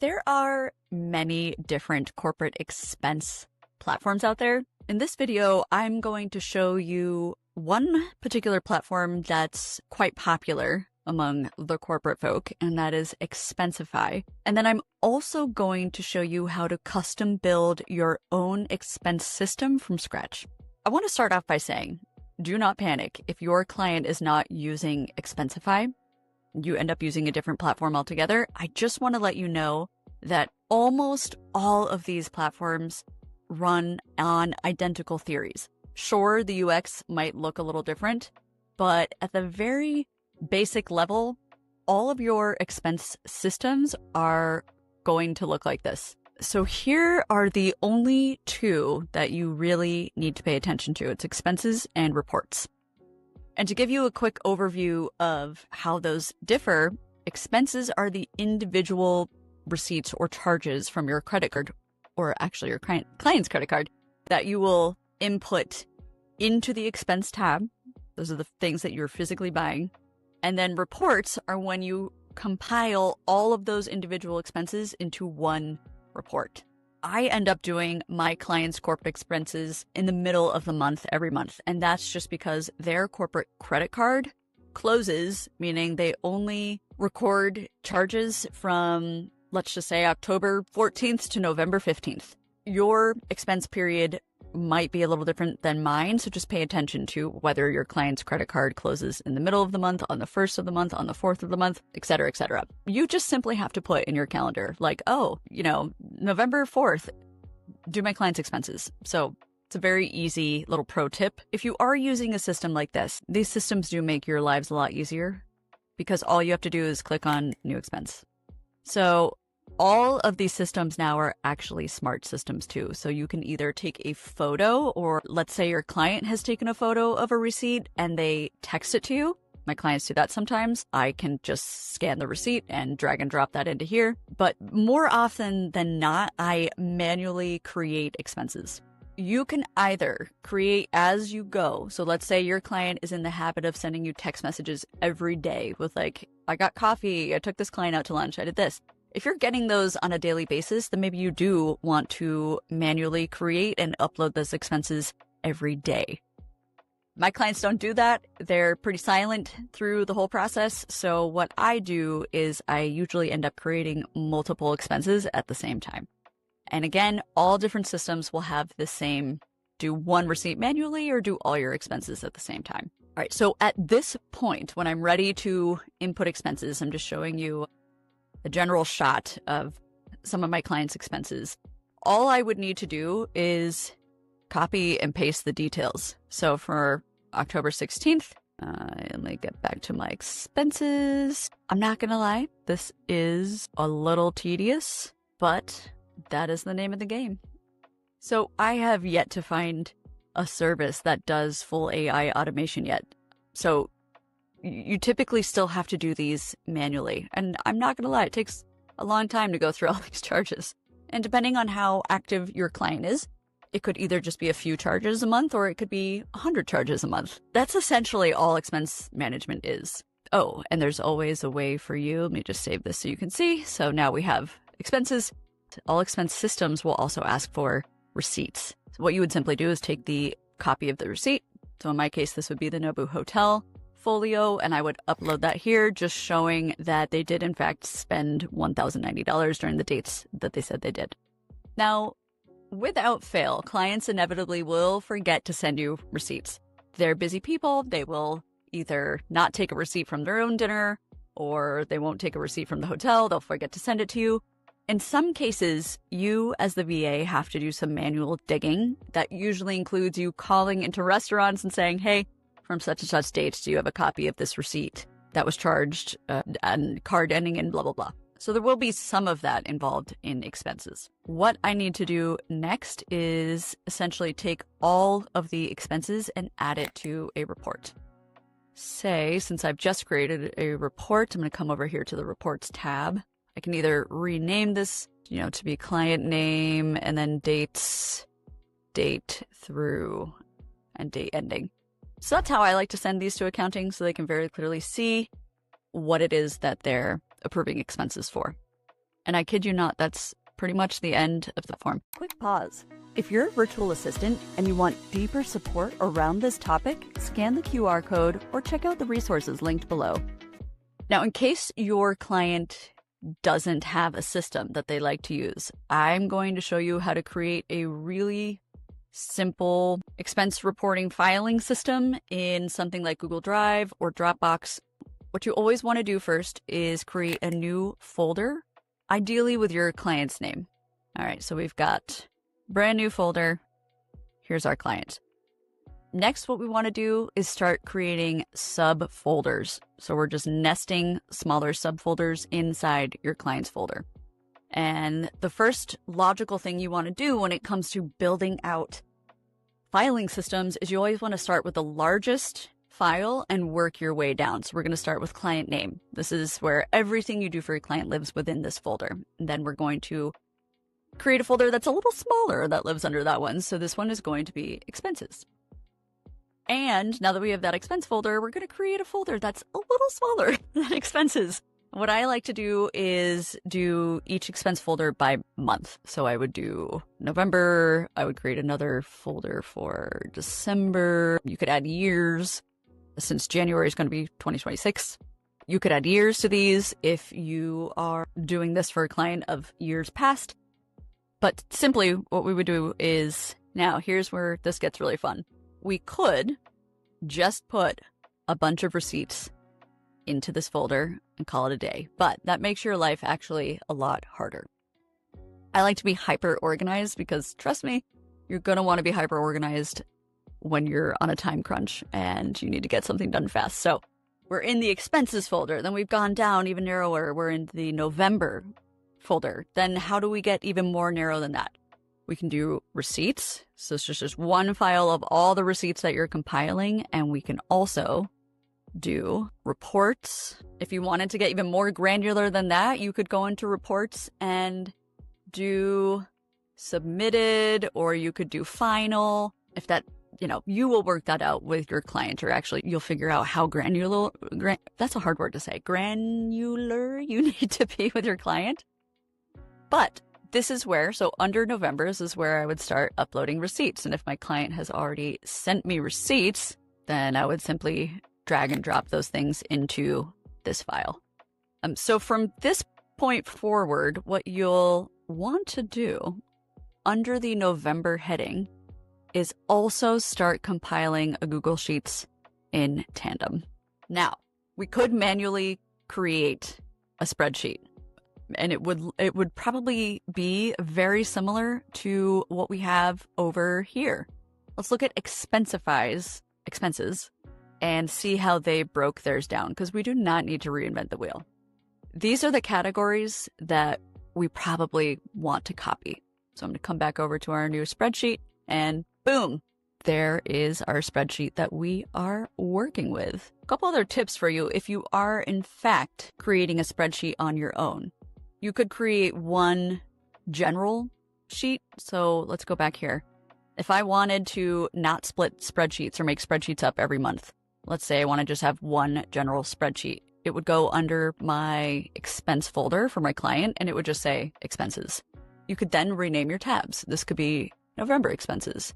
There are many different corporate expense platforms out there. In this video, I'm going to show you one particular platform that's quite popular among the corporate folk, and that is Expensify. And then I'm also going to show you how to custom build your own expense system from scratch. I want to start off by saying, do not panic if your client is not using Expensify. You end up using a different platform altogether. I just want to let you know that almost all of these platforms run on identical theories. Sure, the UX might look a little different, but at the very basic level, all of your expense systems are going to look like this. So here are the only two that you really need to pay attention to. It's expenses and reports. And to give you a quick overview of how those differ, expenses are the individual receipts or charges from your credit card, or actually your client's credit card, that you will input into the expense tab. Those are the things that you're physically buying. And then reports are when you compile all of those individual expenses into one report. I end up doing my clients' corporate expenses in the middle of the month every month. And that's just because their corporate credit card closes, meaning they only record charges from, let's just say, October 14th to November 15th. Your expense period might be a little different than mine, so just pay attention to whether your client's credit card closes in the middle of the month, on the 1st of the month, on the 4th of the month, et cetera, et cetera. You just simply have to put in your calendar, like, oh, November 4th, do my client's expenses. So it's a very easy little pro tip. If you are using a system like this, these systems do make your lives a lot easier because all you have to do is click on new expense. So all of these systems now are actually smart systems too. So you can either take a photo, or let's say your client has taken a photo of a receipt and they text it to you. My clients do that sometimes. I can just scan the receipt and drag and drop that into here. But more often than not, I manually create expenses. You can either create as you go. So let's say your client is in the habit of sending you text messages every day with like, I got coffee, I took this client out to lunch, I did this. If you're getting those on a daily basis, then maybe you do want to manually create and upload those expenses every day. My clients don't do that. They're pretty silent through the whole process. So what I do is I usually end up creating multiple expenses at the same time. And again, all different systems will have the same, do one receipt manually or do all your expenses at the same time. All right, so at this point, when I'm ready to input expenses, I'm just showing you a general shot of some of my clients' expenses. All I would need to do is copy and paste the details. So for October 16th, let me get back to my expenses. I'm not going to lie, this is a little tedious, but that is the name of the game. So I have yet to find a service that does full AI automation yet. So you typically still have to do these manually. And I'm not going to lie, it takes a long time to go through all these charges. And depending on how active your client is, it could either just be a few charges a month or it could be 100 charges a month. That's essentially all expense management is. Oh, and there's always a way for you. Let me just save this so you can see. So now we have expenses. All expense systems will also ask for receipts. So what you would simply do is take the copy of the receipt. So in my case, this would be the Nobu Hotel folio, and I would upload that here, just showing that they did in fact spend $1,090 during the dates that they said they did. Now, without fail, clients inevitably will forget to send you receipts. They're busy people. They will either not take a receipt from their own dinner, or they won't take a receipt from the hotel. They'll forget to send it to you. In some cases, you as the VA have to do some manual digging. That usually includes you calling into restaurants and saying, hey, from such and such date, do you have a copy of this receipt that was charged and card ending in blah, blah, blah. So there will be some of that involved in expenses. What I need to do next is essentially take all of the expenses and add it to a report. Say, since I've just created a report, I'm going to come over here to the reports tab. I can either rename this, to be client name and then dates, date through, and date ending. So that's how I like to send these to accounting so they can very clearly see what it is that they're approving expenses for. And I kid you not, that's pretty much the end of the form. Quick pause. If you're a virtual assistant and you want deeper support around this topic, scan the QR code or check out the resources linked below. Now, in case your client doesn't have a system that they like to use, I'm going to show you how to create a really simple expense reporting filing system in something like Google Drive or Dropbox. What you always want to do first is create a new folder, ideally with your client's name. All right, so we've got brand new folder. Here's our client. Next, what we want to do is start creating subfolders. So we're just nesting smaller subfolders inside your client's folder. And the first logical thing you want to do when it comes to building out filing systems is you always want to start with the largest file and work your way down. So we're going to start with client name. This is where everything you do for your client lives within this folder. And then we're going to create a folder that's a little smaller that lives under that one. So this one is going to be expenses. And now that we have that expense folder, we're going to create a folder that's a little smaller than expenses. What I like to do is do each expense folder by month. So I would do November. I would create another folder for December. You could add years. Since January is going to be 2026. You could add years to these if you are doing this for a client of years past. But simply what we would do is, now here's where this gets really fun. We could just put a bunch of receipts into this folder and call it a day, but that makes your life actually a lot harder. I like to be hyper organized because, trust me, you're going to want to be hyper organized when you're on a time crunch and you need to get something done fast. So we're in the expenses folder. Then we've gone down even narrower. We're in the November folder. Then how do we get even more narrow than that? We can do receipts. So it's just one file of all the receipts that you're compiling. And we can also do reports. If you wanted to get even more granular than that, you could go into reports and do submitted, or you could do final. If that, you will work that out with your client, or actually you'll figure out how that's a hard word to say, granular you need to be with your client. But this is where, so under November, this is where I would start uploading receipts. And if my client has already sent me receipts, then I would simply drag and drop those things into this file. So from this point forward, what you'll want to do under the November heading is also start compiling a Google Sheets in tandem. Now, we could manually create a spreadsheet, and it would probably be very similar to what we have over here. Let's look at Expensify's expenses and see how they broke theirs down, because we do not need to reinvent the wheel. These are the categories that we probably want to copy. So I'm going to come back over to our new spreadsheet, and boom, there is our spreadsheet that we are working with. A couple other tips for you if you are in fact creating a spreadsheet on your own. You could create one general sheet. So let's go back here. If I wanted to not split spreadsheets or make spreadsheets up every month, let's say I want to just have one general spreadsheet, it would go under my expense folder for my client, and it would just say expenses. You could then rename your tabs. This could be November expenses,